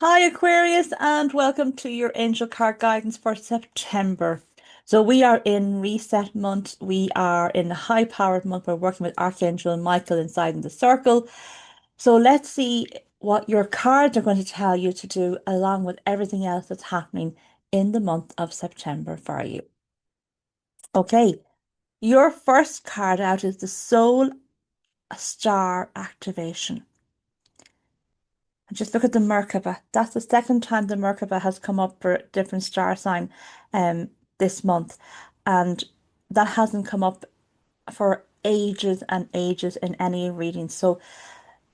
Hi, Aquarius, and welcome to your angel card guidance for September. So, we are in reset month. We are in the high powered month. We're working with Archangel Michael inside in the circle. So, let's see what your cards are going to tell you to do, along with everything else that's happening in the month of September for you. Okay, your first card out is the Soul Star Activation. And just look at the Merkaba. That's the second time the Merkaba has come up for a different star sign this month. And that hasn't come up for ages and ages in any reading. So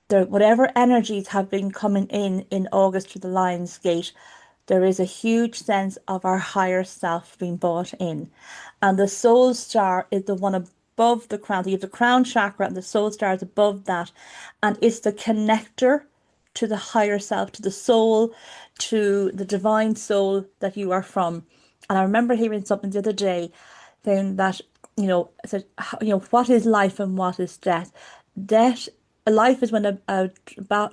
whatever energies have been coming in August to the Lion's Gate, there is a huge sense of our higher self being brought in. And the soul star is the one above the crown. So you have the crown chakra and the soul star is above that. And it's the connector to the higher self, to the soul, to the divine soul that you are from. And I remember hearing something the other day saying that, I said, what is life and what is death? Death, life is when a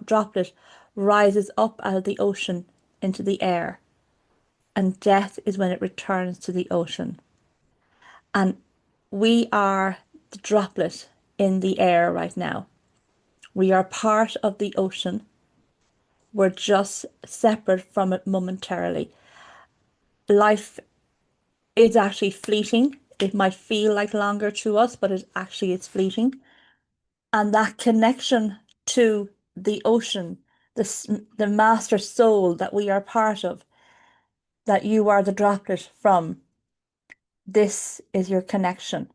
droplet rises up out of the ocean into the air, and death is when it returns to the ocean. And we are the droplet in the air right now. We are part of the ocean. We're just separate from it momentarily. Life is actually fleeting. It might feel like longer to us, but it actually is fleeting. And that connection to the ocean, the master soul that we are part of, that you are the droplet from, this is your connection.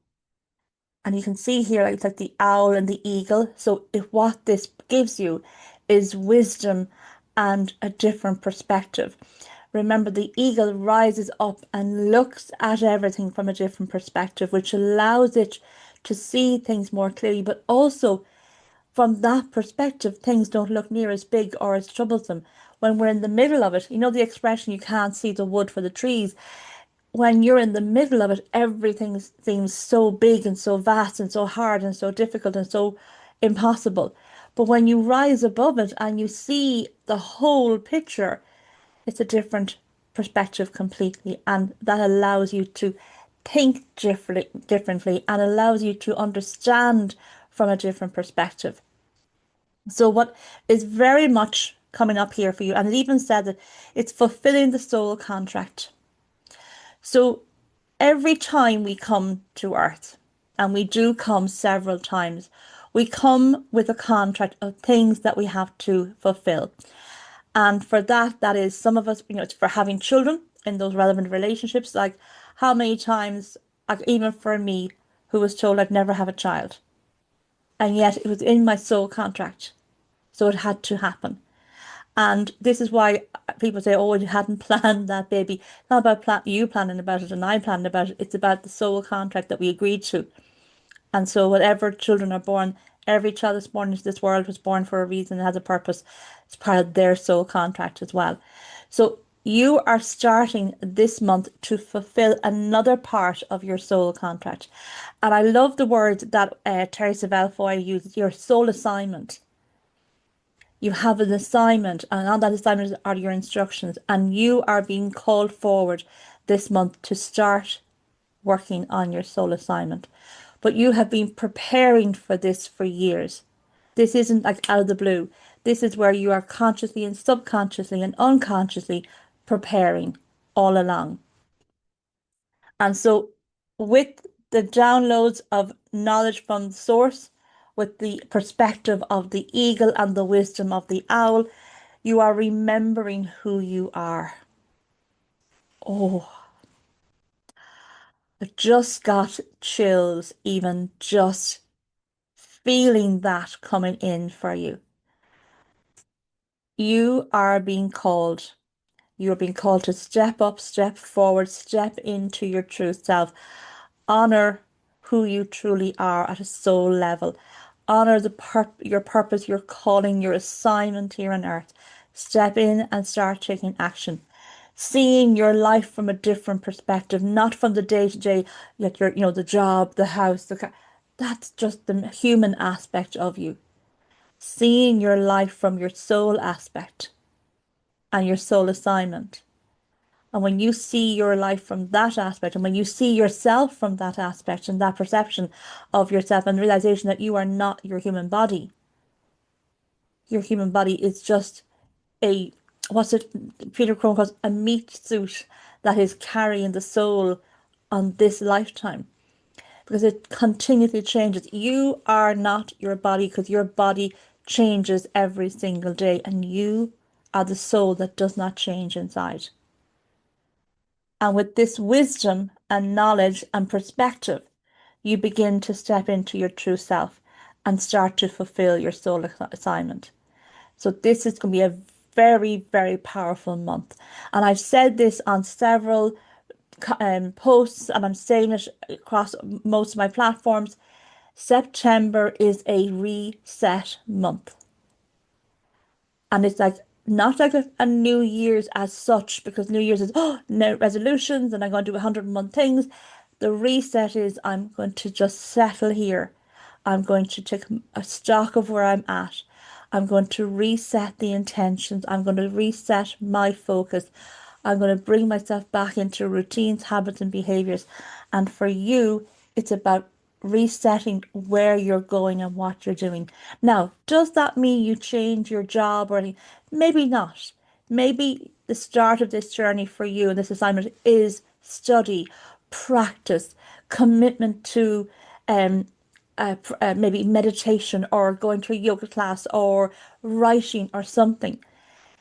And you can see here, like, it's like the owl and the eagle. So if what this gives you is wisdom and a different perspective. Remember, the eagle rises up and looks at everything from a different perspective, which allows it to see things more clearly, but also from that perspective, things don't look near as big or as troublesome. When we're in the middle of it, you know the expression, you can't see the wood for the trees. When you're in the middle of it, everything seems so big and so vast and so hard and so difficult and so impossible. But when you rise above it and you see the whole picture, it's a different perspective completely. And that allows you to think differently and allows you to understand from a different perspective. So, what is very much coming up here for you, and it even said that it's fulfilling the soul contract. So, every time we come to Earth, and we do come several times, we come with a contract of things that we have to fulfill. And for that, that is some of us, it's for having children in those relevant relationships. Like, how many times, like, even for me, who was told I'd never have a child, and yet it was in my soul contract. So it had to happen. And this is why people say, oh, you hadn't planned that, baby. It's not about you planning about it and I planning about it. It's about the soul contract that we agreed to. And so whatever children are born, every child that's born into this world was born for a reason and has a purpose. It's part of their soul contract as well. So you are starting this month to fulfill another part of your soul contract. And I love the word that Teresa Valfoy used, your soul assignment. You have an assignment, and on that assignment are your instructions, and you are being called forward this month to start working on your soul assignment. But you have been preparing for this for years. This isn't like out of the blue. This is where you are consciously and subconsciously and unconsciously preparing all along. And so, with the downloads of knowledge from the source, with the perspective of the eagle and the wisdom of the owl, you are remembering who you are. Oh, I just got chills, even just feeling that coming in for you. You are being called. You are being called to step up, step forward, step into your true self. Honor who you truly are at a soul level. Honor your purpose, your calling, your assignment here on earth. Step in and start taking action. Seeing your life from a different perspective, not from the day to day, like the job, the house, the car. That's just the human aspect of you. Seeing your life from your soul aspect. and your soul assignment. And when you see your life from that aspect, and when you see yourself from that aspect and that perception of yourself and realization that you are not your human body is just a, what's it, Peter Crone calls a meat suit that is carrying the soul on this lifetime because it continually changes. You are not your body because your body changes every single day, and you are the soul that does not change inside. And with this wisdom and knowledge and perspective, you begin to step into your true self and start to fulfill your soul assignment. So this is going to be a very, very powerful month. And I've said this on several posts, and I'm saying it across most of my platforms. September is a reset month. And it's like not like a New Year's as such, because New Year's is no resolutions and I'm going to do 101 things. The reset is I'm going to just settle here. I'm going to take a stock of where I'm at. I'm going to reset the intentions. I'm going to reset my focus. I'm going to bring myself back into routines, habits, and behaviors. And for you, it's about resetting where you're going and what you're doing. Now, does that mean you change your job or anything? Maybe not. Maybe the start of this journey for you and this assignment is study, practice, commitment to um, maybe meditation or going to a yoga class or writing or something.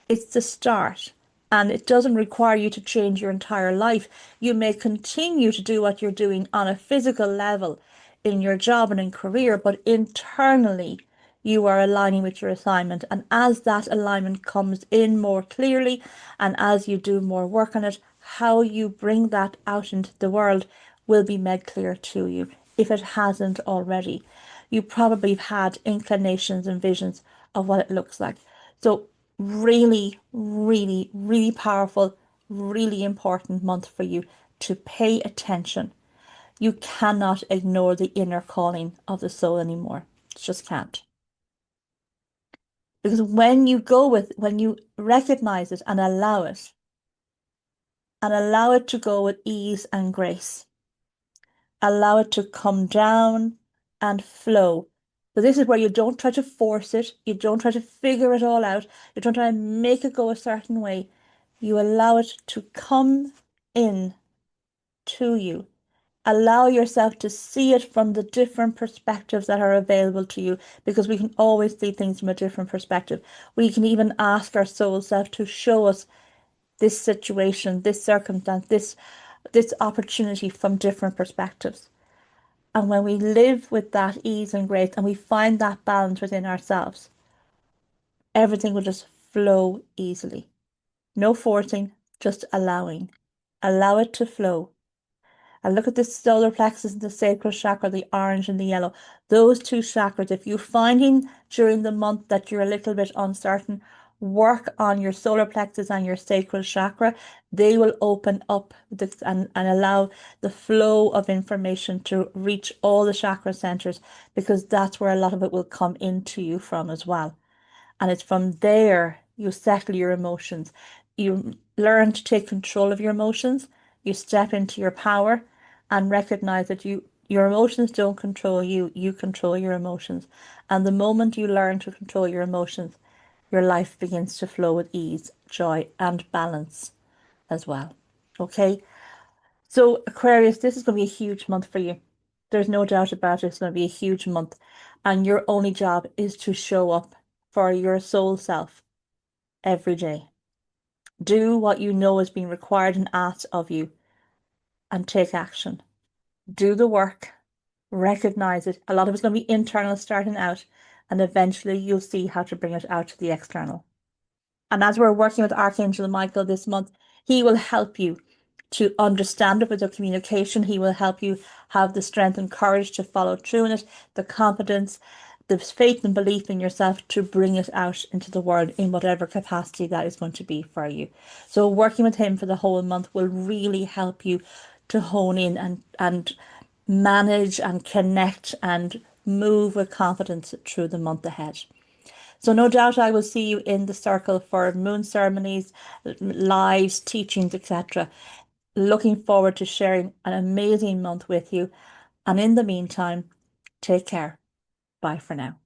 It's the start. And it doesn't require you to change your entire life. You may continue to do what you're doing on a physical level in your job and in career, but internally you are aligning with your assignment. And as that alignment comes in more clearly, and as you do more work on it, how you bring that out into the world will be made clear to you if it hasn't already. You probably have had inclinations and visions of what it looks like. So really, really, really powerful, really important month for you to pay attention. You cannot ignore the inner calling of the soul anymore. Just can't. Because when you recognize it and allow it to go with ease and grace, allow it to come down and flow. So this is where you don't try to force it, you don't try to figure it all out, you don't try to make it go a certain way. You allow it to come in to you. Allow yourself to see it from the different perspectives that are available to you because we can always see things from a different perspective. We can even ask our soul self to show us this situation, this circumstance, this opportunity from different perspectives. And when we live with that ease and grace and we find that balance within ourselves, everything will just flow easily. No forcing, just allowing. Allow it to flow. And look at the solar plexus and the sacral chakra, the orange and the yellow. Those two chakras, if you're finding during the month that you're a little bit uncertain, work on your solar plexus and your sacral chakra. They will open up and allow the flow of information to reach all the chakra centers because that's where a lot of it will come into you from as well. And it's from there you settle your emotions. You learn to take control of your emotions. You step into your power and recognize that your emotions don't control you, you control your emotions. And the moment you learn to control your emotions, your life begins to flow with ease, joy, and balance as well. Okay? So, Aquarius, this is going to be a huge month for you. There's no doubt about it. It's going to be a huge month. And your only job is to show up for your soul self every day. Do what you know is being required and asked of you and take action. Do the work, recognize it. A lot of it's going to be internal starting out, and eventually you'll see how to bring it out to the external. And as we're working with Archangel Michael this month, he will help you to understand it with your communication. He will help you have the strength and courage to follow through in it, the confidence, the faith and belief in yourself to bring it out into the world in whatever capacity that is going to be for you. So working with him for the whole month will really help you to hone in and manage and connect and move with confidence through the month ahead. So no doubt I will see you in the circle for moon ceremonies, lives, teachings, etc. Looking forward to sharing an amazing month with you. And in the meantime, take care. Bye for now.